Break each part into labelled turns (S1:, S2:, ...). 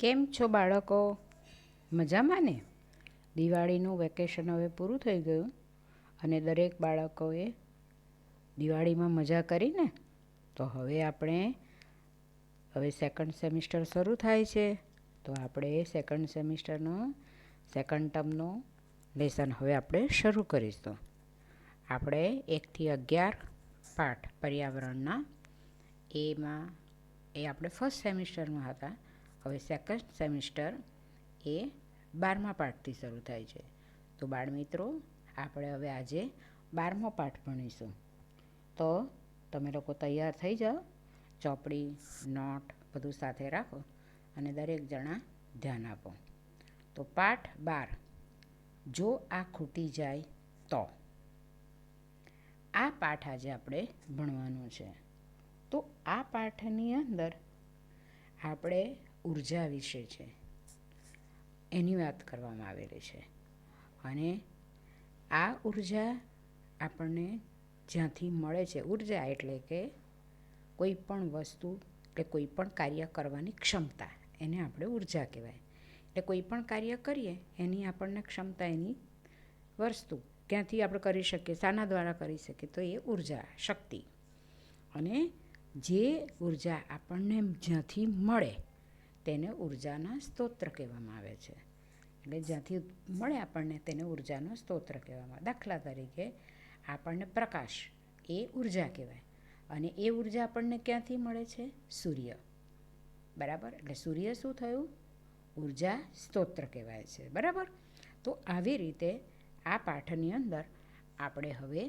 S1: કેમ છો બાળકો? મજામાં ને? દિવાળીનું વેકેશન હવે પૂરું થઈ ગયું અને દરેક બાળકોએ દિવાળીમાં મજા કરીને. તો હવે સેકન્ડ સેમિસ્ટર શરૂ થાય છે. તો આપણે સેકન્ડ સેમિસ્ટરનો સેકન્ડ ટર્મનો લેસન હવે આપણે શરૂ કરીશું. આપણે 1 થી 11 પાઠ પર્યાવરણના એ આપણે ફર્સ્ટ સેમિસ્ટરમાં હતા. હવે સેકન્ડ સેમિસ્ટર એ 12મા પાઠથી શરૂ થાય છે. તો બાળમિત્રો, આપણે હવે આજે 12મો પાઠ ભણીશું. તો તમે લોકો તૈયાર થઈ જાઓ. ચોપડી, નોટ બધું સાથે રાખો અને દરેક જણા ધ્યાન આપો. તો પાઠ 12, જો આ ખૂટી જાય તો. આ પાઠ આજે આપણે ભણવાનો છે. તો આ પાઠની અંદર આપણે ઉર્જા વિશે છે એની વાત કરવામાં આવેલી છે. અને આ ઉર્જા આપણને જ્યાંથી મળે છે, ઉર્જા એટલે કે કોઈ પણ વસ્તુ કે કોઈ પણ કાર્ય કરવાની ક્ષમતા, એને આપણે ઉર્જા કહેવાય. એટલે કોઈ પણ કાર્ય કરીએ એની આપણને ક્ષમતા, એની વસ્તુ ક્યાંથી આપણે કરી શકીએ, શાના દ્વારા કરી શકીએ, તો એ ઉર્જા, શક્તિ. અને જે ઉર્જા આપણને જ્યાંથી મળે તેને ઉર્જાના સ્ત્રોત કહેવામાં આવે છે. એટલે જ્યાંથી મળે આપણને તેને ઉર્જાનો સ્ત્રોત કહેવામાં આવે. દાખલા તરીકે આપણને પ્રકાશ, એ ઉર્જા કહેવાય. અને એ ઉર્જા આપણને ક્યાંથી મળે છે? સૂર્ય. બરાબર? એટલે સૂર્ય શું થયું? ઉર્જા સ્ત્રોત કહેવાય છે. બરાબર? તો આવી રીતે આ પાઠની અંદર આપણે હવે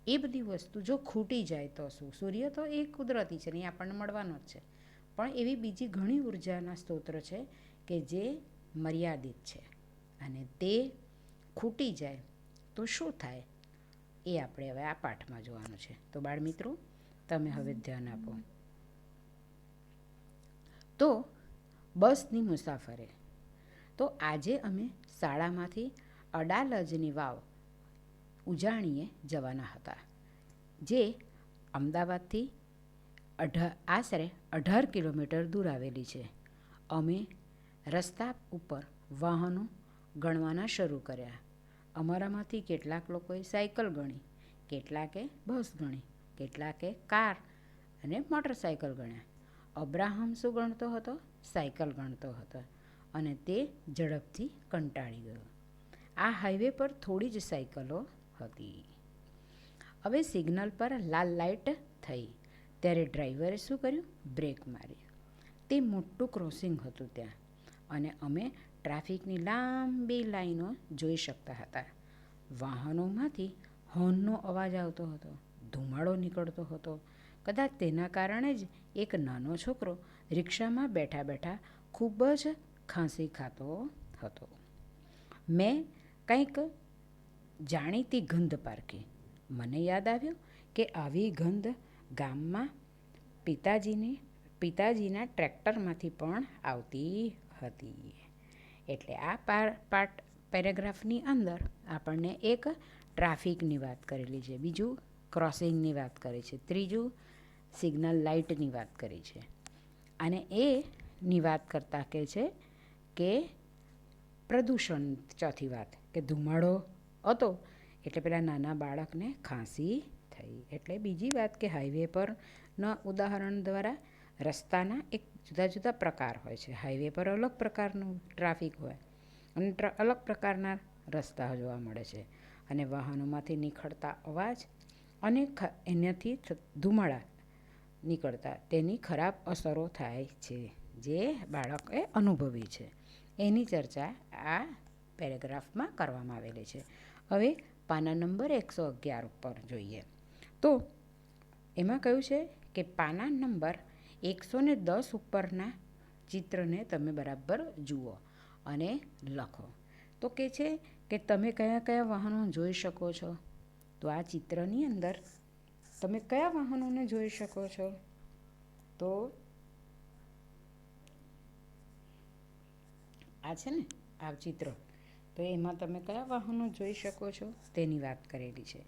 S1: એ બધી વસ્તુ જો ખૂટી જાય તો શું? સૂર્ય તો એ કુદરતી છે ને, એ આપણને મળવાનો જ છે. પણ એવી બીજી ઘણી ઉર્જાના સ્ત્રોત છે કે જે મર્યાદિત છે, અને તે ખૂટી જાય તો શું થાય એ આપણે હવે આ પાઠમાં જોવાનું છે. તો બાળમિત્રો, તમે હવે ધ્યાન આપો. તો બસની મુસાફરી. તો આજે અમે શાળામાંથી અડાલજની વાવ ઉજાણીએ જવાના હતા, જે અમદાવાદથી આશરે 18 કિલોમીટર દૂર આવેલી છે. અમે રસ્તા ઉપર વાહનો ગણવાના શરૂ કર્યા. અમારામાંથી કેટલાક લોકોએ સાયકલ ગણી, કેટલાકે બસ ગણી, કેટલાકે કાર અને મોટરસાયકલ ગણ્યા. અબ્રાહમ શું ગણતો હતો? સાયકલ ગણતો હતો, અને તે ઝડપથી કંટાળી ગયો. આ હાઈવે પર થોડી જ સાયકલો હતી. હવે સિગ્નલ પર લાલ લાઇટ થઈ ત્યારે ડ્રાઈવરે શું કર્યું? બ્રેક મારી. તે મોટું ક્રોસિંગ હતું ત્યાં, અને અમે ટ્રાફિકની લાંબી લાઈનો જોઈ શકતા હતા. વાહનોમાંથી હોર્નનો અવાજ આવતો હતો, ધુમાડો નીકળતો હતો. કદાચ તેના કારણે જ એક નાનો છોકરો રિક્ષામાં બેઠા બેઠા ખૂબ જ ખાંસી ખાતો હતો. મેં કંઈક જાણીતી ગંધ પારખી. મને યાદ આવ્યું કે આવી ગંધ ગામમાં પિતાજીના ટ્રેક્ટરમાંથી પણ આવતી હતી. એટલે આ પેરેગ્રાફની અંદર આપણને એક ટ્રાફિકની વાત કરેલી છે, બીજું ક્રોસિંગની વાત કરી છે, ત્રીજું સિગ્નલ લાઇટની વાત કરી છે. અને એની વાત કરતાં કહે છે કે પ્રદૂષણ, ચોથી વાત કે ધુમાડો હતો એટલે પેલા નાના બાળકને ખાંસી થઈ. એટલે બીજી વાત કે હાઈવે પરના ઉદાહરણ દ્વારા રસ્તાના એક જુદા જુદા પ્રકાર હોય છે. હાઈવે પર અલગ પ્રકારનું ટ્રાફિક હોય અને અલગ પ્રકારના રસ્તા જોવા મળે છે. અને વાહનોમાંથી નીકળતા અવાજ અને એનાથી ધુમાડા નીકળતા તેની ખરાબ અસરો થાય છે, જે બાળકે અનુભવી છે. એની ચર્ચા આ પેરેગ્રાફમાં કરવામાં આવેલી છે. હવે પાના નંબર 111 ઉપર જોઈએ. તો એમાં કહ્યું છે કે પાના નંબર 110 ઉપરના ચિત્રને તમે બરાબર જુઓ અને લખો. તો કહે છે કે તમે કયા કયા વાહનો જોઈ શકો છો? તો આ ચિત્રની અંદર તમે કયા વાહનોને જોઈ શકો છો? તો આ છે ને આ ચિત્ર, તો એમાં તમે કયા વાહનો જોઈ શકો છો તેની વાત કરેલી છે.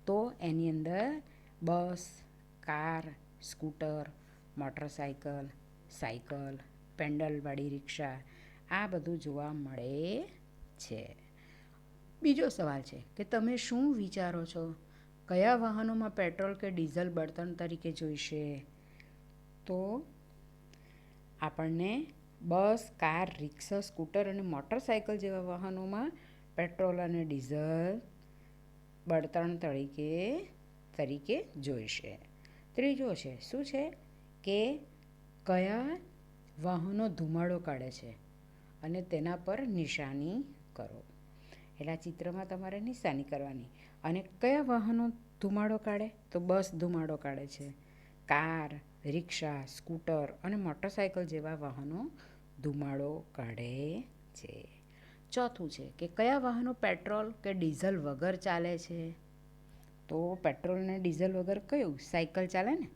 S1: તો એની અંદર બસ, કાર, સ્કૂટર, મોટરસાયકલ, સાયકલ, પેન્ડલવાળી રિક્ષા, આ બધું જોવા મળે છે. બીજો સવાલ છે કે તમે શું વિચારો છો, કયા વાહનોમાં પેટ્રોલ કે ડીઝલ બળતણ તરીકે જોઈશે? તો આપણને બસ, કાર, રિક્ષા, સ્કૂટર અને મોટરસાઇકલ જેવા વાહનોમાં પેટ્રોલ અને ડીઝલ બળતણ તરીકે જોઈશે. ત્રીજો છે શું છે કે કયા વાહનો ધુમાડો કાઢે છે અને તેના પર નિશાની કરો. એટલે આ ચિત્રમાં તમારે નિશાની કરવાની. અને કયા વાહનો ધુમાડો કાઢે? તો બસ ધુમાડો કાઢે છે, કાર, રિક્ષા, સ્કૂટર અને મોટરસાઇકલ જેવા વાહનો ધુમાડો કાઢે છે. ચોથું છે કે કયા વાહનો પેટ્રોલ કે ડીઝલ વગર ચાલે છે? તો પેટ્રોલ અને ડીઝલ વગર કયું? સાયકલ ચાલે ને.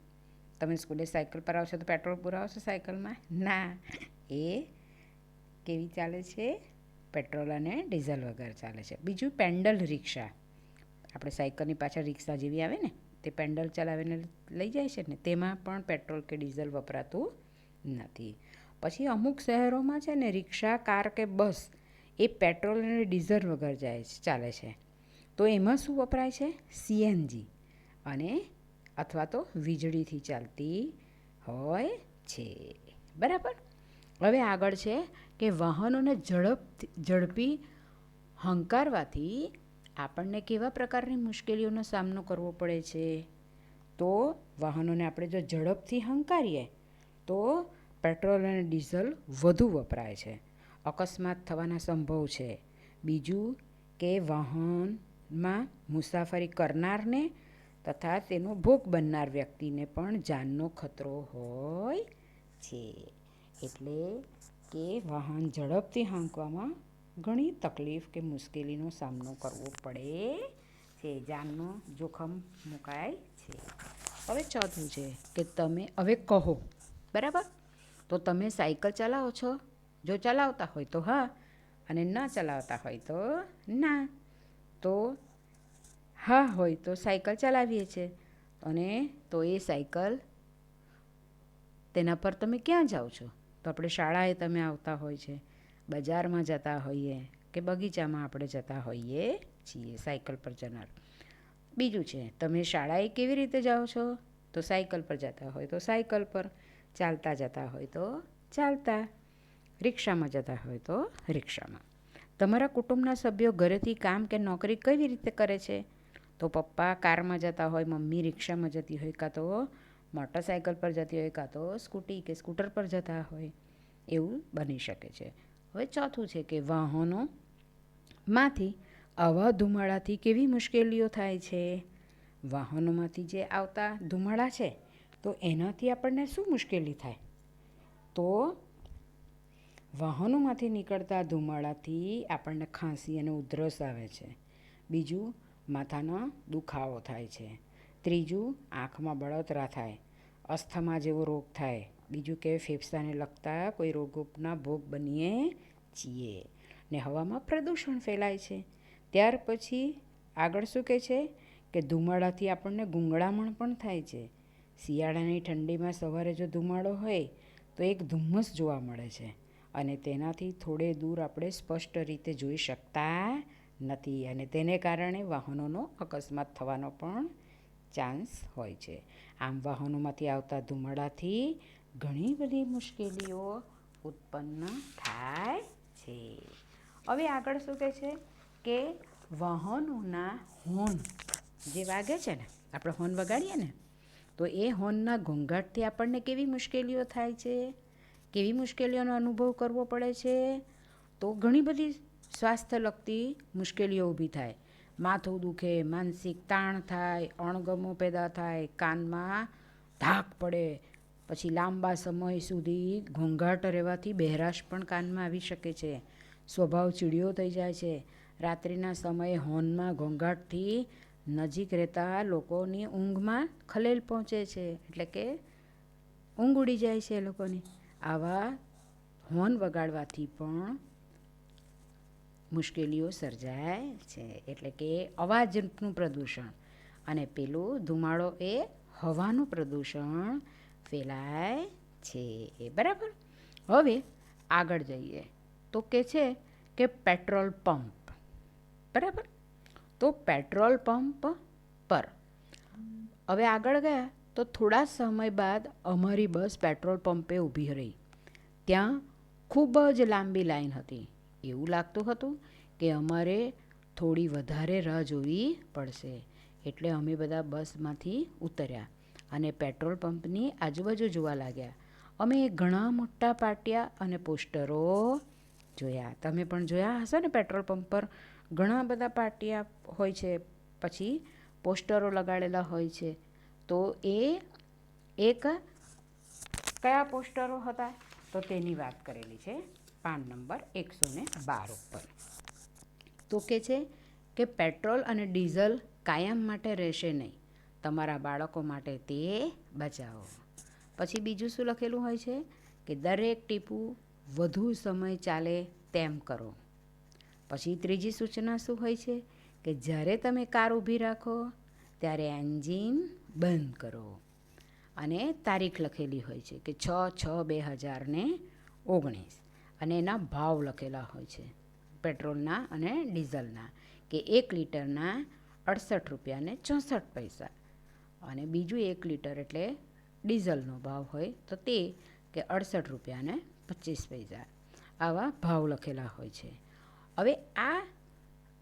S1: તમે સ્કૂલે સાયકલ પર આવશો તો પેટ્રોલ પુરાવશો સાયકલમાં? ના, એ કેવી ચાલે છે? પેટ્રોલ અને ડીઝલ વગર ચાલે છે. બીજું પેન્ડલ રિક્ષા, આપણે સાયકલની પાછળ રિક્ષા જેવી આવે ને, તે પેન્ડલ ચલાવીને લઈ જાય છે ને, તેમાં પણ પેટ્રોલ કે ડીઝલ વપરાતું નથી. પછી અમુક શહેરોમાં છે ને રિક્ષા, કાર કે બસ એ પેટ્રોલ અને ડીઝલ વગર ચાલે છે. તો એમાં શું વપરાય છે? સીએનજી અને અથવા તો વીજળીથી ચાલતી હોય છે. બરાબર. હવે આગળ છે કે વાહનોને ઝડપી હંકારવાથી આપણને કેવા પ્રકારની મુશ્કેલીઓનો સામનો કરવો પડે છે? તો વાહનોને આપણે જો ઝડપથી હંકારીએ તો પેટ્રોલ અને ડીઝલ વધુ વપરાય છે, અકસ્માત થવાના સંભવ છે. બીજું કે વાહનમાં મુસાફરી કરનારને તથા તેનો ભોગ બનનાર વ્યક્તિને પણ જાનનો ખતરો હોય છે. એટલે કે વાહન ઝડપથી હાંકવામાં ઘણી તકલીફ કે મુશ્કેલીનો સામનો કરવો પડે છે, જાનનો જોખમ મુકાય છે. હવે ચોથું છે કે તમે હવે કહો, બરાબર? તો તમે સાયકલ ચલાવો છો? જો ચલાવતા હોય તો હા, અને ન ચલાવતા હોય તો ના. તો હા હોય તો સાયકલ ચલાવીએ છીએ, અને તો એ સાયકલ તેના પર તમે ક્યાં જાઓ છો? તો આપણે શાળાએ તમે આવતા હોય છે, બજારમાં જતા હોઈએ કે બગીચામાં આપણે જતા હોઈએ છીએ સાયકલ પર જનાર. બીજું છે તમે શાળાએ કેવી રીતે જાઓ છો? તો સાયકલ પર જતા હોય તો સાયકલ પર, ચાલતા જતા હોય તો ચાલતા, રિક્ષામાં જતા હોય તો રિક્ષામાં. તમારા કુટુંબના સભ્યો ઘરેથી કામ કે નોકરી કેવી રીતે કરે છે? તો પપ્પા કારમાં જતા હોય, મમ્મી રિક્ષામાં જતી હોય, કાં તો મોટરસાઇકલ પર જતી હોય, કાં તો સ્કૂટી કે સ્કૂટર પર જતા હોય, એવું બની શકે છે. હવે ચોથું છે કે વાહનોમાંથી આવા ધુમાડાથી કેવી મુશ્કેલીઓ થાય છે? વાહનોમાંથી જે આવતા ધુમાડા છે તો એનાથી આપણને શું મુશ્કેલી થાય? તો વાહનોમાંથી નીકળતા ધુમાડાથી આપણને ખાંસી અને ઉધરસ આવે છે. બીજું, માથાનો દુખાવો થાય છે. ત્રીજું, આંખમાં બળતરા થાય, અસ્થમા જેવો રોગ થાય. બીજું કે ફેફસાને લગતા કોઈ રોગોના ભોગ બનીએ છીએ. ને હવામાં પ્રદૂષણ ફેલાય છે. ત્યાર પછી આગળ શું કહે છે કે ધુમાડાથી આપણને ગૂંગળામણ પણ થાય છે. શિયાળાની ઠંડીમાં સવારે જો ધુમાડો હોય તો એક ધુમ્મસ જોવા મળે છે, અને તેનાથી થોડે દૂર આપણે સ્પષ્ટ રીતે જોઈ શકતા નથી, અને તેને કારણે વાહનોનો અકસ્માત થવાનો પણ ચાન્સ હોય છે. આમ વાહનોમાંથી આવતા ધુમાડાથી ઘણી બધી મુશ્કેલીઓ ઉત્પન્ન થાય છે. હવે આગળ શું કહે છે કે વાહનોના હોર્ન જે વાગે છે ને, આપણે હોર્ન વગાડીએ ને, તો એ હોર્નના ઘોંઘાટથી આપણને કેવી મુશ્કેલીઓ થાય છે, કેવી મુશ્કેલીઓનો અનુભવ કરવો પડે છે? તો ઘણી બધી સ્વાસ્થ્ય લગતી મુશ્કેલીઓ ઊભી થાય. માથું દુખે, માનસિક તાણ થાય, અણગમો પેદા થાય, કાનમાં ધાક પડે, પછી લાંબા સમય સુધી ઘોંઘાટ રહેવાથી બહેરાશ પણ કાનમાં આવી શકે છે. સ્વભાવ ચીડિયો થઈ જાય છે. રાત્રિના સમયે હોર્નમાં ઘોંઘાટથી નજીક રહેતા લોકોની ઊંઘમાં ખલેલ પહોંચે છે, એટલે કે ઊંઘ ઉડી જાય છે એ લોકોની. આવા હોર્ન વગાડવાથી પણ મુશ્કેલીઓ સર્જાય છે, એટલે કે અવાજનું પ્રદૂષણ, અને પેલું ધુમાડો એ હવાનું પ્રદૂષણ ફેલાય છે. બરાબર. હવે આગળ જઈએ તો કે છે કે પેટ્રોલ પંપ, બરાબર. તો પેટ્રોલ પંપ પર હવે આગળ ગયા તો થોડા સમય બાદ અમારી બસ પેટ્રોલ પંપે ઊભી રહી. ત્યાં ખૂબ જ લાંબી લાઈન હતી. એવું લાગતું હતું કે અમારે થોડી વધારે રાહ જોવી પડશે. એટલે અમે બધા બસમાંથી ઉતર્યા અને પેટ્રોલ પંપની આજુબાજુ જોવા લાગ્યા. અમે ઘણા મોટા પાટિયા અને પોસ્ટરો જોયા. તમે પણ જોયા હશે ને, પેટ્રોલ પંપ પર ઘણા બધા પાટિયા હોય છે, પછી પોસ્ટરો લગાડેલા હોય છે. તો એ એક કયા પોસ્ટરો હતા તો તેની વાત કરેલી છે પાન નંબર 112 ઉપર. તો કે છે કે પેટ્રોલ અને ડીઝલ કાયમ માટે રહેશે નહીં, તમારા બાળકો માટે તે બચાવો. પછી બીજું શું લખેલું હોય છે કે દરેક ટીપું વધુ સમય ચાલે તેમ કરો. પછી ત્રીજી સૂચના શું હોય છે કે જ્યારે તમે કાર ઊભી રાખો ત્યારે એન્જિન બંધ કરો. અને તારીખ લખેલી હોય છે કે 6/6/2019 અને એના ભાવ લખેલા હોય છે પેટ્રોલના અને ડીઝલના, કે 1 લીટરના 68 રૂપિયા ને 64 પૈસા અને બીજું 1 લીટર એટલે ડીઝલનો ભાવ હોય તો તે કે 68 રૂપિયા ને 25 પૈસા. આવા ભાવ લખેલા હોય છે. હવે આ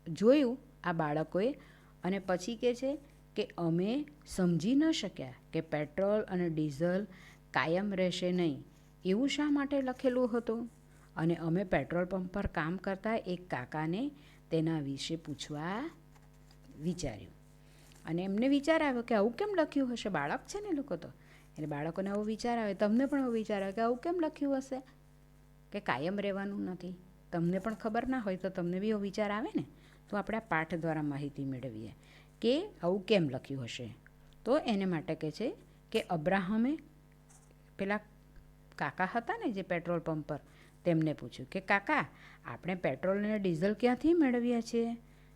S1: જોયું આ બાળકોએ અને પછી કહે છે કે અમે સમજી ન શક્યા કે પેટ્રોલ અને ડીઝલ કાયમ રહેશે નહીં એવું શા માટે લખેલું હતું. અને અમે પેટ્રોલ પંપ પર કામ કરતા એક કાકાને તેના વિશે પૂછવા વિચાર્યું. અને એમને વિચાર આવ્યો કે આવું કેમ લખ્યું હશે, બાળક છે ને લોકો તો, એટલે બાળકોને આવો વિચાર આવે, તમને પણ આવો વિચાર આવે કે આવું કેમ લખ્યું હશે કે કાયમ રહેવાનું નથી. તમને પણ ખબર ના હોય તો તમને બી એવો વિચાર આવે ને. તો આપણે આ પાઠ દ્વારા માહિતી મેળવીએ કે આવું કેમ લખ્યું હશે. તો એને માટે કહે છે કે અબ્રાહમે પેલા કાકા હતા ને જે પેટ્રોલ પંપ પર, તેમને પૂછ્યું કે કાકા આપણે પેટ્રોલ અને ડીઝલ ક્યાંથી મેળવીએ છીએ.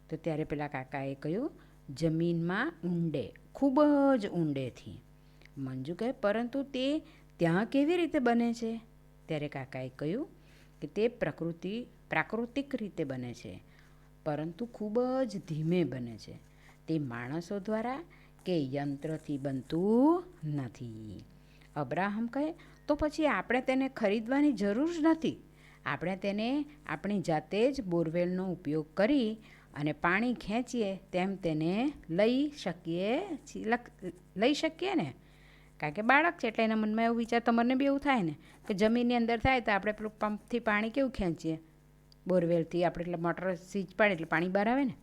S1: તો ત્યારે પેલા કાકાએ કહ્યું જમીનમાં ઊંડે, ખૂબ જ ઊંડેથી. મંજુ કહે પરંતુ તે ત્યાં કેવી રીતે બને છે. ત્યારે કાકાએ કહ્યું કે તે પ્રાકૃતિક રીતે બને છે, પરંતુ ખૂબ જ ધીમે બને છે. તે માણસો દ્વારા કે યંત્રથી બનતું નથી. અબ્રાહમ કહે તો પછી આપણે તેને ખરીદવાની જરૂર જ નથી. આપણે તેને આપણી જાતે જ બોરવેલનો ઉપયોગ કરી અને પાણી ખેંચીએ તેમ તેને લઈ શકીએ ને. કારણ કે બાળક છે એટલે એના મનમાં એવું વિચાર, તમને બી એવું થાય ને કે જમીનની અંદર થાય તો આપણે પેલું પંપથી પાણી કેવું ખેંચીએ, બોરવેલથી આપણે એટલે મોટર સ્વિચ પાડે એટલે પાણી બહાર આવે ને,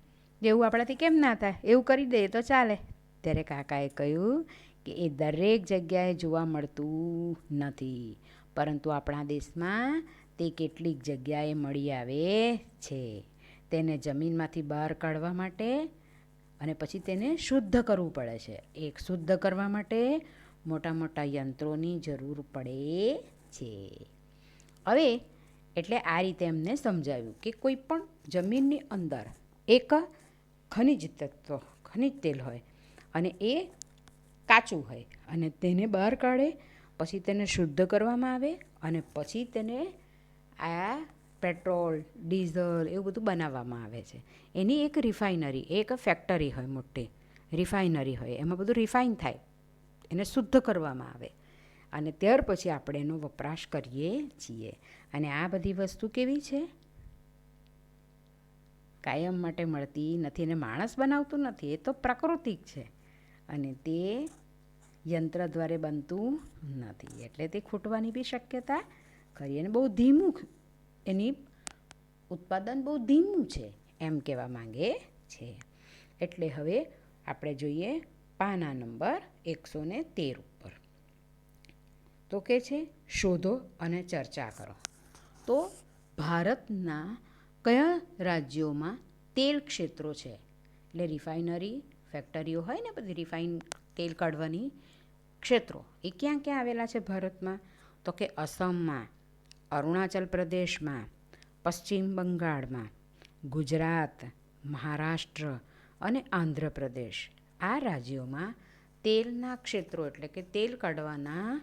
S1: એવું આપણાથી કેમ ના થાય, એવું કરી દઈએ તો ચાલે. ત્યારે કાકાએ કહ્યું કે એ દરેક જગ્યાએ જોવા મળતું નથી, પરંતુ આપણા દેશમાં તે કેટલીક જગ્યાએ મળી આવે છે. તેને જમીનમાંથી બહાર કાઢવા માટે અને પછી તેને શુદ્ધ કરવું પડે છે. એક શુદ્ધ કરવા માટે મોટા મોટા યંત્રોની જરૂર પડે છે. હવે એટલે આ રીતે એમને સમજાવ્યું કે કોઈ પણ જમીનની અંદર એક ખનિજ તત્વ, ખનિજ તેલ હોય અને એ કાચું હોય અને તેને બહાર કાઢે, પછી તેને શુદ્ધ કરવામાં આવે અને પછી તેને આ પેટ્રોલ ડીઝલ એવું બધું બનાવવામાં આવે છે. એની એક રિફાઇનરી, એક ફેક્ટરી હોય, મોટી રિફાઇનરી હોય, એમાં બધું રિફાઇન થાય, એને શુદ્ધ કરવામાં આવે અને ત્યાર પછી આપણે એનો વપરાશ કરીએ છીએ. અને આ બધી વસ્તુ કેવી છે, કાયમ માટે મળતી નથી અને માણસ બનાવતું નથી, એ તો પ્રાકૃતિક છે અને તે યંત્ર દ્વારા બનતું નથી, એટલે તે ખૂટવાની બી શક્યતા ખરી. અને બહુ ધીમું, એની ઉત્પાદન બહુ ધીમું છે એમ કહેવા માંગે છે. એટલે હવે આપણે જોઈએ પાના નંબર 113 ઉપર. તો કે છે શોધો અને ચર્ચા કરો. તો ભારતના કયા રાજ્યોમાં તેલ ક્ષેત્રો છે, એટલે રિફાઇનરી ફેક્ટરીઓ હોય ને બધી રિફાઇન તેલ કાઢવાની ક્ષેત્રો, એ ક્યાં ક્યાં આવેલા છે ભારતમાં. તો કે અસમમાં, અરુણાચલ પ્રદેશમાં, પશ્ચિમ બંગાળમાં, ગુજરાત, મહારાષ્ટ્ર અને આંધ્રપ્રદેશ, આ રાજ્યોમાં તેલના ક્ષેત્રો એટલે કે તેલ કાઢવાના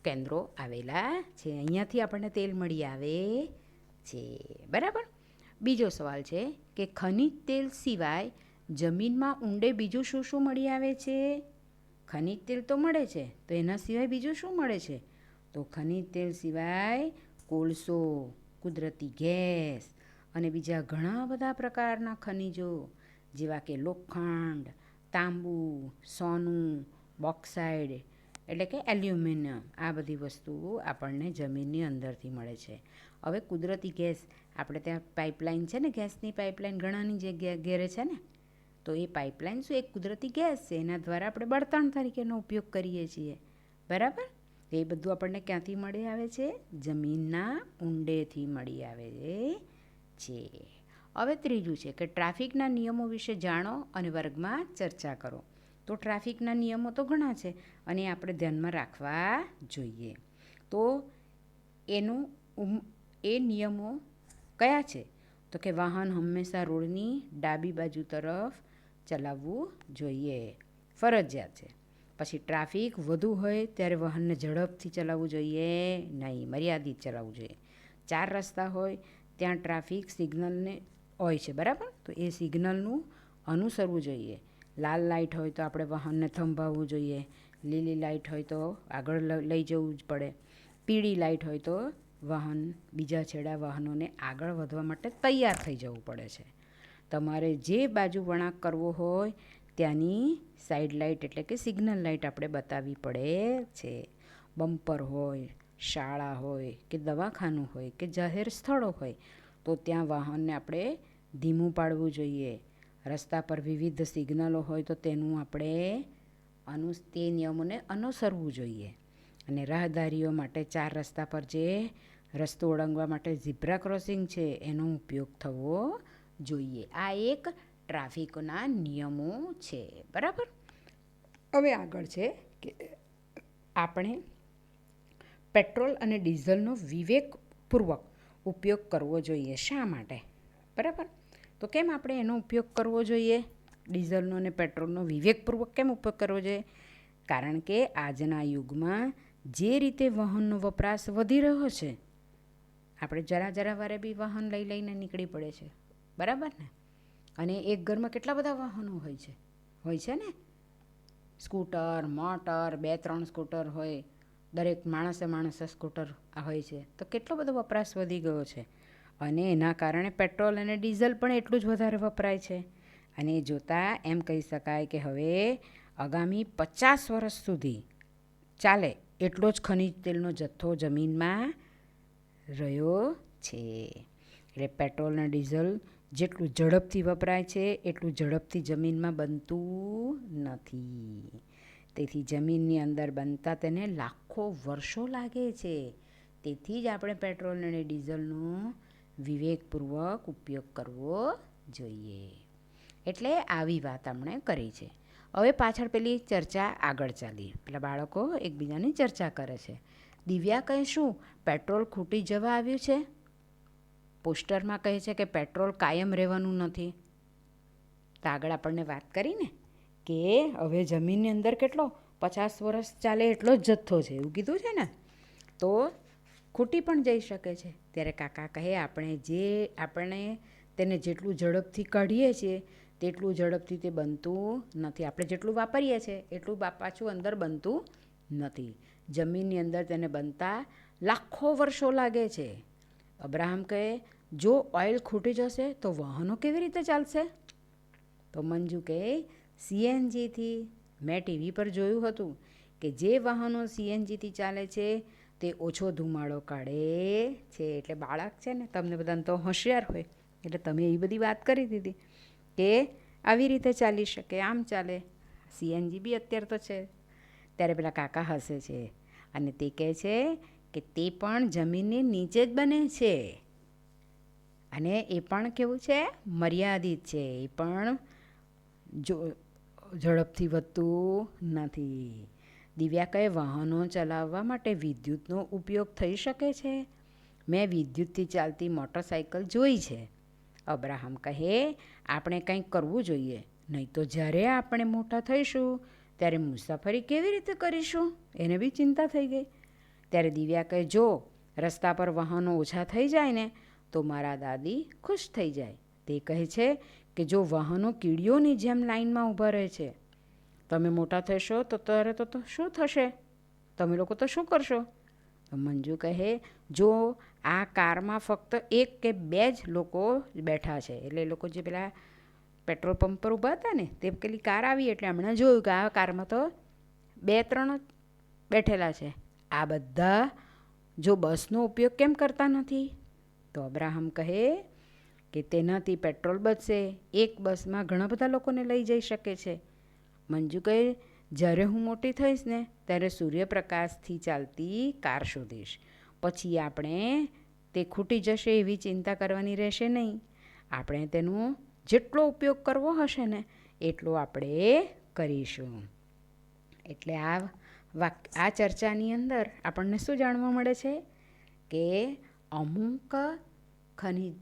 S1: કેન્દ્રો આવેલા છે. અહીંયાથી આપણને તેલ મળી આવે છે. બરાબર. બીજો સવાલ છે કે ખનિજ તેલ સિવાય જમીનમાં ઊંડે બીજું શું શું મળી આવે છે? ખનિજ તેલ તો મળે છે, તો એના સિવાય બીજું શું મળે છે? તો ખનિજ તેલ સિવાય કોલસો, કુદરતી ગેસ અને બીજા ઘણા બધા પ્રકારના ખનિજો જેવા કે લોખંડ, તાંબુ, સોનું, બોક્સાઇડ એટલે કે એલ્યુમિનિયમ, આ બધી વસ્તુઓ આપણને જમીનની અંદરથી મળે છે. હવે કુદરતી ગેસ, આપણે ત્યાં પાઇપલાઇન છે ને, ગેસની પાઇપલાઇન ઘણાની જગ્યાએ ઘેરે છે ને, તો એ પાઇપલાઇન શું એક કુદરતી ગેસ છે, એના દ્વારા આપણે બળતણ તરીકેનો ઉપયોગ કરીએ છીએ. બરાબર. એ બધું આપણને ક્યાંથી મળી આવે છે? જમીનના ઊંડેથી મળી આવે છે. હવે ત્રીજું છે કે ટ્રાફિકના નિયમો વિશે જાણો અને વર્ગમાં ચર્ચા કરો. તો ટ્રાફિકના નિયમો તો ઘણા છે અને આપણે ધ્યાનમાં રાખવા જોઈએ. તો એ નિયમો કયા છે? તો કે વાહન હંમેશા રોડની ડાબી બાજુ તરફ ચલાવવું જોઈએ, ફરજિયાત છે. પછી ટ્રાફિક વધુ હોય ત્યારે વાહનને ઝડપથી ચલાવવું જોઈએ નહીં, મર્યાદિત ચલાવવું જોઈએ. 4 રસ્તા હોય ત્યાં ટ્રાફિક સિગ્નલને હોય છે, બરાબર, તો એ સિગ્નલનું અનુસરવું જોઈએ. લાલ લાઇટ હોય તો આપણે વાહનને થંભાવવું જોઈએ, લીલી લાઇટ હોય તો આગળ લઈ જવું જ પડે, પીળી લાઇટ હોય તો વાહન બીજા છેડા વાહનોને આગળ વધવા માટે તૈયાર થઈ જવું પડે છે. તમારે જે બાજુ વળાંક કરવો હોય ત્યાંની સાઈડ લાઇટ એટલે કે સિગ્નલ લાઇટ આપણે બતાવવી પડે છે. બમ્પર હોય, શાળા હોય કે દવાખાનું હોય કે જાહેર સ્થળો હોય તો ત્યાં વાહનને આપણે ધીમું પાડવું જોઈએ. રસ્તા પર વિવિધ સિગ્નલો હોય તો તેનું આપણે તે નિયમોને અનુસરવું જોઈએ. અને રાહદારીઓ માટે 4 રસ્તા પર જે રસ્તો ઓળંગવા માટે ઝીબ્રા ક્રોસિંગ છે એનો ઉપયોગ થવો જોઈએ. આ એક ટ્રાફિકના નિયમો છે. બરાબર. હવે આગળ છે કે આપણે પેટ્રોલ અને ડીઝલનો વિવેકપૂર્વક ઉપયોગ કરવો જોઈએ. શા માટે? બરાબર. તો કેમ આપણે એનો ઉપયોગ કરવો જોઈએ? ડીઝલનો અને પેટ્રોલનો વિવેકપૂર્વક કેમ ઉપયોગ કરવો જોઈએ? કારણ કે આજના યુગમાં જે રીતે વાહનનો વપરાશ વધી રહ્યો છે, આપણે જરા વારે બી વાહન લઈને નીકળી પડે છે, બરાબર ને? અને એક ઘરમાં કેટલા બધા વાહનો હોય છે ને? સ્કૂટર, મોટર, 2-3 સ્કૂટર હોય, દરેક માણસે સ્કૂટર હોય છે, તો કેટલો બધો વપરાશ વધી ગયો છે. અને એના કારણે પેટ્રોલ અને ડીઝલ પણ એટલું જ વધારે વપરાય છે. અને જોતાં એમ કહી શકાય કે હવે આગામી 50 વર્ષ સુધી ચાલે એટલો જ ખનિજ તેલનો જથ્થો જમીનમાં રહ્યો છે. એટલે પેટ્રોલ અને ડીઝલ જેટલું ઝડપથી વપરાય છે એટલું ઝડપથી જમીનમાં બનતું નથી. તેથી જમીનની અંદર બનતા તેને લાખો વર્ષો લાગે છે. તેથી જ આપણે પેટ્રોલ અને ડીઝલનો વિવેકપૂર્વક ઉપયોગ કરવો જોઈએ. એટલે આવી વાત આપણે કરી છે. હવે પાછળ પેલી ચર્ચા આગળ ચાલી. પેલા બાળકો એકબીજાની ચર્ચા કરે છે. દિવ્યા કહે શું પેટ્રોલ ખૂટી જવા આવ્યું છે? પોસ્ટરમાં કહે છે કે પેટ્રોલ કાયમ રહેવાનું નથી. તો આગળ આપણને વાત કરીને કે હવે જમીનની અંદર કેટલો 50 વર્ષ ચાલે એટલો જ જથ્થો છે એવું કીધું છે ને, તો ખૂટી પણ જઈ શકે છે. ત્યારે કાકા કહે આપણે તેને જેટલું ઝડપથી કાઢીએ છીએ તેટલું ઝડપથી તે બનતું નથી. આપણે જેટલું વાપરીએ છીએ એટલું પાછું અંદર બનતું નથી. જમીનની અંદર તેને બનતા લાખો વર્ષો લાગે છે. અબ્રાહમ કહે જો ઓઇલ ખૂટી જશે તો વાહનો કેવી રીતે ચાલશે? તો મંજુ કહે સીએનજીથી. મેં ટીવી પર જોયું હતું કે જે વાહનો સીએનજીથી ચાલે છે તે ઓછો ધુમાડો કાઢે છે. એટલે બાળક છે ને, તમને બધાને તો હોશિયાર હોય એટલે તમે એ બધી વાત કરી દીધી કે આવી રીતે ચાલી શકે, આમ ચાલે, સીએનજી બી અત્યારે તો છે. ત્યારે પેલા કાકા હસે છે અને તે કહે છે કે તે પણ જમીનની નીચે જ બને છે અને એ પણ કેવું છે? મર્યાદિત છે. એ પણ ઝડપથી વધતું નથી. દિવ્યા કહે વાહનો ચલાવવા માટે વિદ્યુતનો ઉપયોગ થઈ શકે છે? મેં વિદ્યુતથી ચાલતી મોટરસાઇકલ જોઈ છે. અબ્રાહમ કહે આપણે કંઈક કરવું જોઈએ, નહીં તો જ્યારે આપણે મોટા થઈશું ત્યારે મુસાફરી કેવી રીતે કરીશું? એને બી ચિંતા થઈ ગઈ ત્યારે દિવ્યા કહે, જો રસ્તા પર વાહનો ઓછા થઈ જાય ને તો મારા દાદી ખુશ થઈ જાય. તે કહે છે કે જો વાહનો કીડીઓની જેમ લાઈનમાં ઊભા રહે છે, તમે મોટા થશો તો ત્યારે તો શું થશે? તમે લોકો તો શું કરશો? મંજુ કહે, જો આ કારમાં ફક્ત 1 કે 2 જ લોકો બેઠા છે, એટલે એ લોકો જે પેલા પેટ્રોલ પંપ પર ઊભા હતા ને તે પેલી કાર આવી એટલે હમણાં જોયું કે આ કારમાં તો 2-3 બેઠેલા છે. આ બધા જો બસનો ઉપયોગ કેમ કરતા નથી? તો અબ્રાહમ કહે કે તેનાથી પેટ્રોલ બચશે. એક બસમાં ઘણા બધા લોકોને લઈ જઈ શકે છે. મંજુ કહે, જ્યારે હું મોટી થઈશ ને ત્યારે સૂર્યપ્રકાશથી ચાલતી કાર શોધીશ. પછી આપણે તે ખૂટી જશે એવી ચિંતા કરવાની રહેશે નહીં. આપણે તેનો જેટલો ઉપયોગ કરવો હશે ને એટલો આપણે કરીશું. એટલે આ ચર્ચાની અંદર આપણને શું જાણવા મળે છે કે અમુક ખનિજ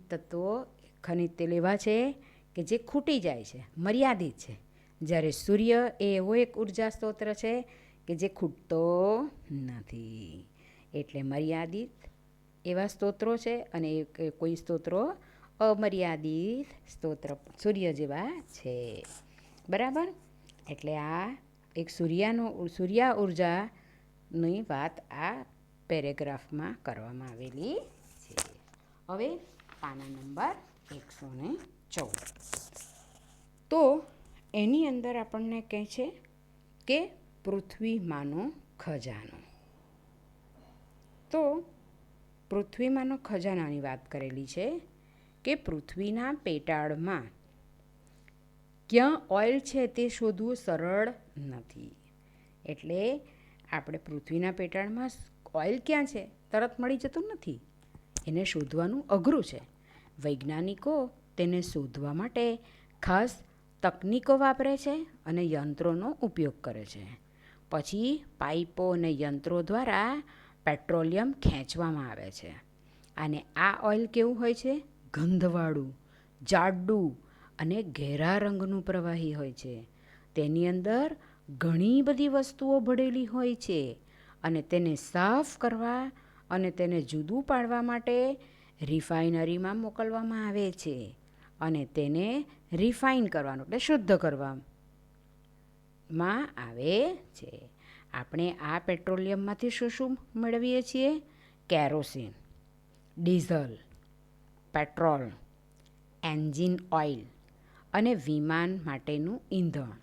S1: તેલ એવા છે કે જે ખૂટી જાય છે, મર્યાદિત છે. જ્યારે સૂર્ય એ એવો એક ઉર્જા સ્ત્રોત છે કે જે ખૂટતો નથી. એટલે મર્યાદિત એવા સ્તોત્રો છે અને કોઈ સ્તોત્રો અમર્યાદિત સ્તોત્ર સૂર્ય જેવા છે. બરાબર? એટલે આ એક સૂર્યા ઉર્જાની વાત આ પેરેગ્રાફમાં કરવામાં આવેલી છે. હવે પાના નંબર 114. તો એની અંદર આપણને કહે છે કે પૃથ્વીમાંનો ખજાનો. તો પૃથ્વીમાંનો ખજાનાની વાત કરેલી છે કે પૃથ્વીના પેટાળમાં ક્યાં ઓઇલ છે તે શોધવું સરળ નથી. એટલે આપણે પૃથ્વીના પેટાળમાં ઓઇલ ક્યાં છે તરત મળી જતું નથી. એને શોધવાનું અઘરું છે. વૈજ્ઞાનિકો તેને શોધવા માટે ખાસ તકનીકો વાપરે છે અને યંત્રોનો ઉપયોગ કરે છે. પછી પાઇપો અને યંત્રો દ્વારા પેટ્રોલિયમ ખેંચવામાં આવે છે. અને આ ઓઇલ કેવું હોય છે? ગંધવાળું, જાડું અને ઘેરા રંગનું પ્રવાહી હોય છે. તેની અંદર ઘણી બધી વસ્તુઓ ભળેલી હોય છે અને તેને સાફ કરવા અને તેને જુદું પાડવા માટે રિફાઇનરીમાં મોકલવામાં આવે છે અને તેને રિફાઇન કરવાનું એટલે શુદ્ધ કરવામાં આવે છે. આપણે આ પેટ્રોલિયમમાંથી શું મેળવીએ છીએ? Kerosene, diesel, petrol, engine oil અને વિમાન માટેનું ઈંધણ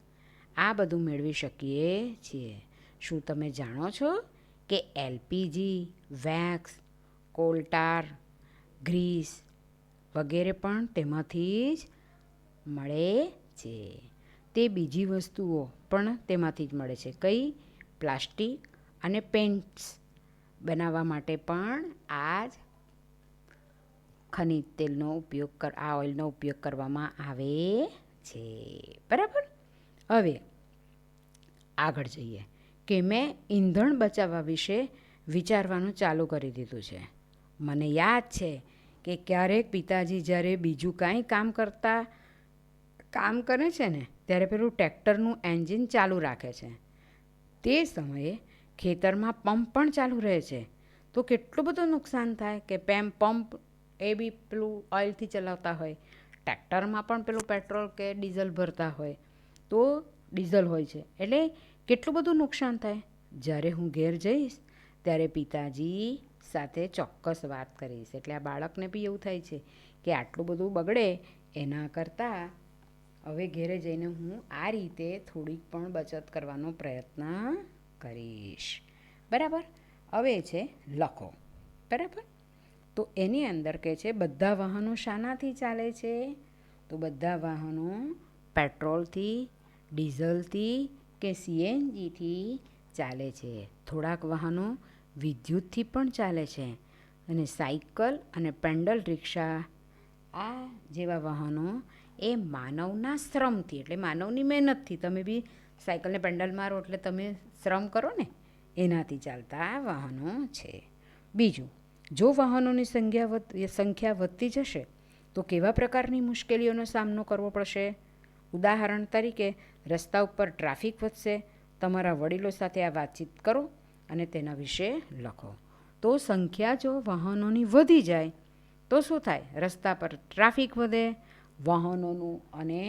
S1: આ બધું મેળવી શકીએ છીએ. શું તમે જાણો છો કે એલપીજી, વેક્સ, કોલટાર, ગ્રીસ વગેરે પણ તેમાંથી જ મળે છે. તે બીજી વસ્તુઓ પણ તેમાંથી જ મળે છે. કઈ? પ્લાસ્ટિક અને પેન્ટ્સ બનાવવા માટે પણ આ જ ખનિજ તેલનો ઉપયોગ આ ઓઇલનો ઉપયોગ કરવામાં આવે છે. બરાબર? હવે આગળ જઈએ કે મેં ઈંધણ બચાવવા વિશે વિચારવાનું ચાલુ કરી દીધું છે. મને યાદ છે કે ક્યારેક પિતાજી જ્યારે બીજું કાંઈ કામ કરે છે ને ત્યારે પેલું ટ્રેક્ટરનું એન્જિન ચાલુ રાખે છે. તે સમયે ખેતરમાં પંપ પણ ચાલુ રહે છે. તો કેટલું બધું નુકસાન થાય કે પંપ એ બી પેલું ઓઇલથી ચલાવતા હોય, ટ્રેક્ટરમાં પણ પેલું પેટ્રોલ કે ડીઝલ ભરતા હોય તો ડીઝલ હોય છે એટલે કેટલું બધું નુકસાન થાય. જ્યારે હું ઘેર જઈશ ત્યારે પિતાજી સાથે ચોક્કસ વાત કરીશ. એટલે આ બાળકને બી એવું થાય છે કે આટલું બધું બગડે એના કરતાં હવે ઘેરે જઈને હું આ રીતે થોડીક પણ બચત કરવાનો પ્રયત્ન કરીશ. બરાબર? હવે છે લખો. બરાબર? તો એની અંદર કહે છે બધા વાહનો શાનાથી ચાલે છે? તો બધા વાહનો પેટ્રોલથી, ડીઝલથી કે સીએનજીથી ચાલે છે. થોડાક વાહનો વિદ્યુતથી પણ ચાલે છે અને સાયકલ અને પેન્ડલ રિક્ષા આ જેવા વાહનો એ માનવના શ્રમથી એટલે માનવની મહેનતથી તમે બી સાયકલને પેન્ડલ મારો એટલે તમે શ્રમ કરો ને એનાથી ચાલતા વાહનો છે. બીજું, જો વાહનોની સંખ્યા વધતી જશે તો કેવા પ્રકારની મુશ્કેલીઓનો સામનો કરવો પડશે? ઉદાહરણ તરીકે રસ્તા ઉપર ટ્રાફિક વધશે. તમારા વડીલો સાથે આ વાતચીત કરો અને તેના વિશે લખો. તો સંખ્યા જો વાહનોની વધી જાય તો શું થાય? રસ્તા પર ટ્રાફિક વધે, વાહનોનું અને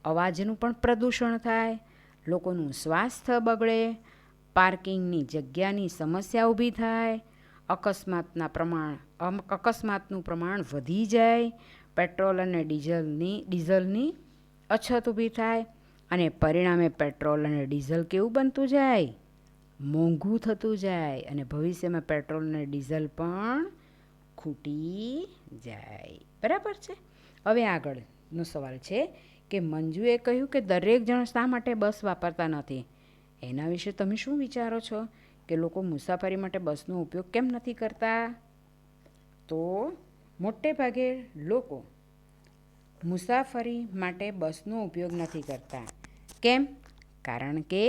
S1: અવાજનું પણ પ્રદૂષણ થાય, લોકોનું સ્વાસ્થ્ય બગડે, પાર્કિંગની જગ્યાની સમસ્યા ઊભી થાય, અકસ્માતનું પ્રમાણ વધી જાય, પેટ્રોલ અને ડીઝલની અછત ઊભી થાય અને પરિણામે પેટ્રોલ અને ડીઝલ કેવું બનતું જાય? મોંઘું થતું જાય અને ભવિષ્યમાં પેટ્રોલ અને ડીઝલ પણ ખૂટી જાય. બરાબર છે? હવે આગળનો સવાલ છે કે મંજુએ કહ્યું કે દરેક જણ શા માટે બસ વાપરતા નથી? એના વિશે તમે શું વિચારો છો કે લોકો મુસાફરી માટે બસનો ઉપયોગ કેમ નથી કરતા? તો મોટે ભાગે લોકો મુસાફરી માટે બસનો ઉપયોગ નથી કરતા. કેમ? કારણ કે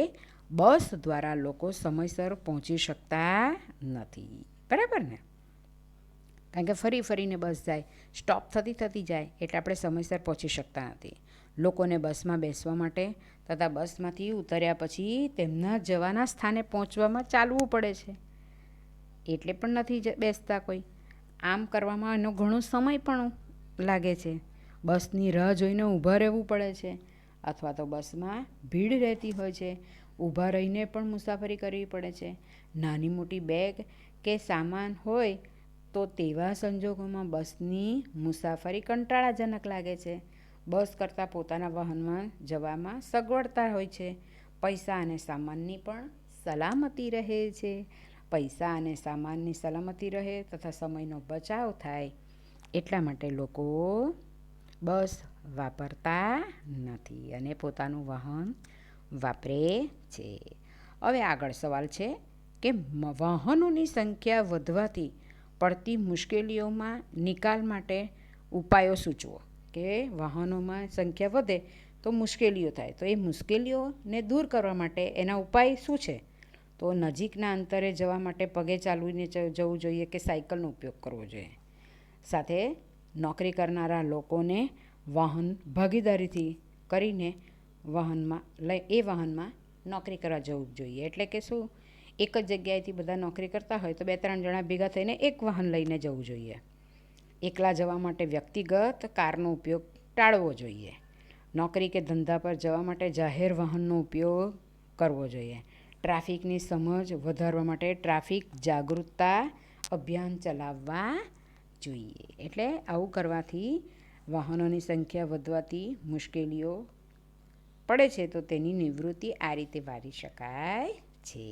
S1: બસ દ્વારા લોકો સમયસર પહોંચી શકતા નથી. બરાબર ને? કારણ કે ફરીને બસ જાય, સ્ટોપ થતી જાય એટલે આપણે સમયસર પહોંચી શકતા નથી. લોકોને બસમાં બેસવા માટે તથા બસમાંથી ઉતર્યા પછી તેમના જવાના સ્થાને પહોંચવામાં ચાલવું પડે છે, એટલે પણ નથી બેસતા કોઈ. આમ કરવામાં એનો ઘણો સમય પણ લાગે છે. બસની રાહ જોઈને ઊભા રહેવું પડે છે અથવા તો બસમાં ભીડ રહેતી હોય છે, ઊભા રહીને પણ મુસાફરી કરવી પડે છે. નાની મોટી બેગ કે સામાન હોય તો તેવા સંજોગોમાં બસની મુસાફરી કંટાળાજનક લાગે છે. બસ કરતાં પોતાના વાહનમાં જવામાં સગવડતા હોય છે. પૈસા અને સામાનની પણ સલામતી રહે છે. પૈસા અને સામાનની સલામતી રહે તથા સમયનો બચાવ થાય એટલા માટે લોકો બસ વાપરતા નથી અને પોતાનું વાહન વાપરે છે. હવે આગળ સવાલ છે કે વાહનોની સંખ્યા વધવાથી પડતી મુશ્કેલીઓમાં નિકાલ માટે ઉપાયો સૂચવો. કે વાહનોમાં સંખ્યા વધે તો મુશ્કેલીઓ થાય, તો એ મુશ્કેલીઓને દૂર કરવા માટે એના ઉપાય શું છે? તો નજીકના અંતરે જવા માટે પગે ચાલીને જવું જોઈએ કે સાયકલનો ઉપયોગ કરવો જોઈએ. સાથે નોકરી કરનારા લોકોને વાહન ભાગીદારીથી કરીને વાહનમાં નોકરી કરવા જવું જોઈએ. એટલે કે શું? એક જ જગ્યાએથી બધા નોકરી કરતા હોય તો 2-3 જણા ભેગા થઈને એક વાહન લઈને જવું જોઈએ. એકલા જવા માટે વ્યક્તિગત કારનો ઉપયોગ ટાળવો જોઈએ. નોકરી કે ધંધા પર જવા માટે જાહેર વાહનનો ઉપયોગ કરવો જોઈએ. ટ્રાફિકની સમજ વધારવા માટે ટ્રાફિક જાગૃતતા અભિયાન ચલાવવા જોઈએ. એટલે આવું કરવાથી વાહનોની સંખ્યા વધવાથી મુશ્કેલીઓ પડે છે તો તેની નિવૃત્તિ આ રીતે વારી શકાય છે.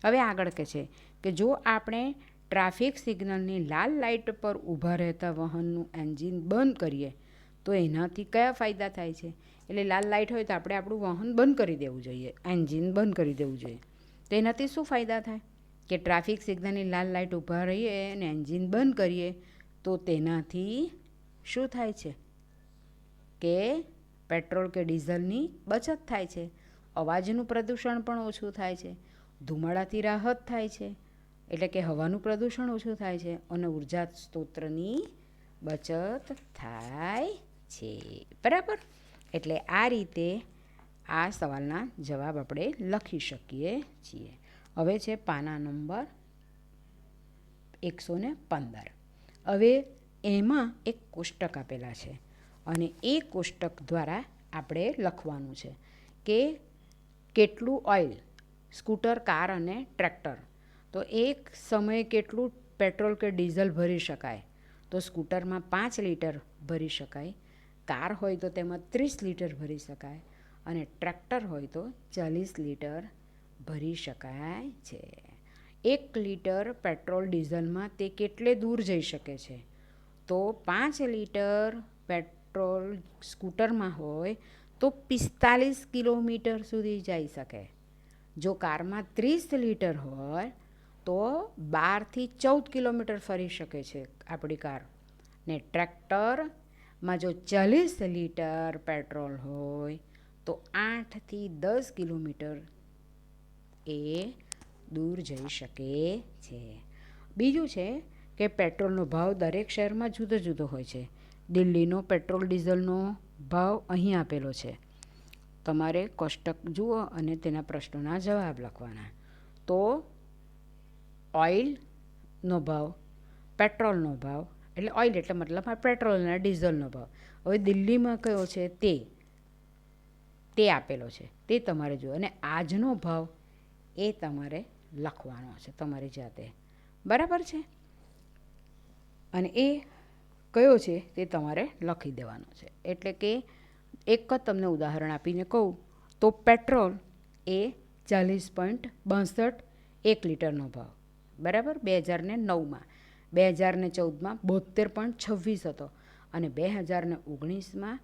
S1: હવે આગળ કહે છે કે જો આપણે ટ્રાફિક સિગ્નલની લાલ લાઇટ પર ઊભા રહેતા વાહનનું એન્જિન બંધ કરીએ તો એનાથી કયા ફાયદા થાય છે? એટલે લાલ લાઇટ હોય તો આપણે આપણું વાહન બંધ કરી દેવું જોઈએ, એન્જિન બંધ કરી દેવું જોઈએ. તો એનાથી શું ફાયદા થાય? કે ટ્રાફિક સિગ્નલની લાલ લાઇટ ઊભા રહીએ અને એન્જિન બંધ કરીએ તો તેનાથી શું થાય છે? કે પેટ્રોલ કે ડીઝલની બચત થાય છે, અવાજનું પ્રદૂષણ પણ ઓછું થાય છે, ધુમાડાથી રાહત થાય છે, એટલે કે હવાનું પ્રદૂષણ ઓછું થાય છે અને ઉર્જા સ્ત્રોતની બચત થાય છે. બરાબર? એટલે આ રીતે આ સવાલના જવાબ આપણે લખી શકીએ છીએ. હવે છે પાના નંબર 115. હવે એમાં એક કોષ્ટક આપેલા છે અને એ કોષ્ટક દ્વારા આપણે લખવાનું છે કે કેટલું ઓઇલ સ્કૂટર, કાર અને ટ્રેક્ટર, તો એક સમયે કેટલું પેટ્રોલ કે ડીઝલ ભરી શકાય? તો સ્કૂટરમાં 5 લીટર ભરી શકાય, કાર હોય તો તેમાં 30 લીટર ભરી શકાય અને ટ્રેક્ટર હોય તો 40 લીટર ભરી શકાય છે. 1 લીટર પેટ્રોલ ડીઝલમાં તે કેટલે દૂર જઈ શકે છે? તો 5 લીટર પેટ્રોલ સ્કૂટરમાં હોય તો 45 કિલોમીટર સુધી જઈ શકે. જો કારમાં 30 લીટર હોય તો 12થી 14 કિલોમીટર ફરી શકે છે આપણી કાર. ને ટ્રેક્ટરમાં જો 40 લીટર પેટ્રોલ હોય તો 8થી 10 કિલોમીટર એ દૂર જઈ શકે છે. બીજું છે કે પેટ્રોલનો ભાવ દરેક શહેરમાં જુદો જુદો હોય છે. દિલ્હીનો પેટ્રોલ ડીઝલનો ભાવ અહીં આપેલો છે. તમારે કોષ્ટક જુઓ અને તેના પ્રશ્નોના જવાબ લખવાના. તો ઓઇલનો ભાવ, પેટ્રોલનો ભાવ, એટલે ઓઇલ એટલે મતલબ પેટ્રોલ અને ડીઝલનો ભાવ. હવે દિલ્હીમાં કયો છે તે આપેલો છે, તે તમારે જુઓ. અને આજનો ભાવ એ તમારે લખવાનો છે તમારી જાતે, બરાબર છે. અને એ કયો છે તે તમારે લખી દેવાનો છે. એટલે કે એક જ તમને ઉદાહરણ આપીને કહું તો પેટ્રોલ એ 40.62 1 લીટરનો ભાવ, બરાબર, 2009માં. 2014માં 72.26 હતો અને 2019માં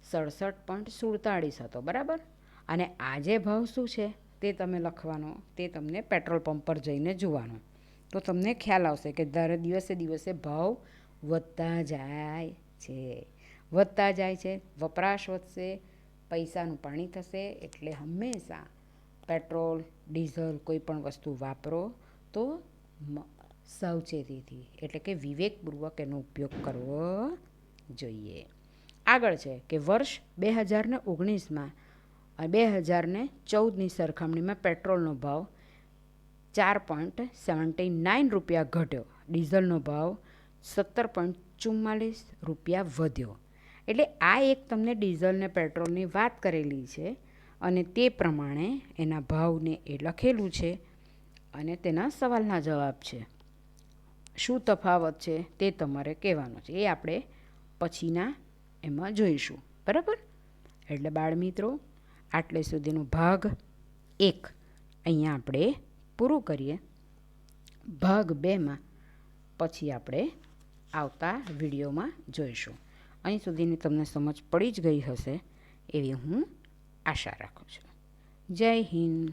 S1: 67.47 હતો, બરાબર. અને આજે ભાવ શું છે તે તમે લખવાનો, તે તમને પેટ્રોલ પંપ પર જઈને જોવાનો, તો તમને ખ્યાલ આવશે કે દર દિવસે દિવસે ભાવ વધતા જાય છે. વપરાશ વધશે, પૈસાનું પાણી થશે. એટલે હંમેશા પેટ્રોલ, ડીઝલ કોઈ પણ વસ્તુ વાપરો તો સાવચેતીથી, એટલે કે વિવેકપૂર્વક એનો ઉપયોગ કરવો જોઈએ. આગળ છે કે વર્ષ 2019માં 2014ની સરખામણીમાં પેટ્રોલનો ભાવ 4.79 રૂપિયા ઘટ્યો, ડીઝલનો ભાવ 17.44 રૂપિયા વધ્યો. એટલે આ એક તમને ડીઝલ ને પેટ્રોલની વાત કરેલી છે અને તે પ્રમાણે એના ભાવને એ લખેલું છે અને તેના સવાલના જવાબ છે. શું તફાવત છે તે તમારે કહેવાનું છે, એ આપણે પછીના એમાં જોઈશું, બરાબર. એટલે બાળમિત્રો, આટલે સુધીનું ભાગ 1 અહીંયા આપણે પૂરું કરીએ. ભાગ 2માં પછી આપણે આવતા વિડીયોમાં જોઈશું. અહીં સુધીની તમને સમજ પડી જ ગઈ હશે એવી હું આશા રાખું છું. જય હિન્દ.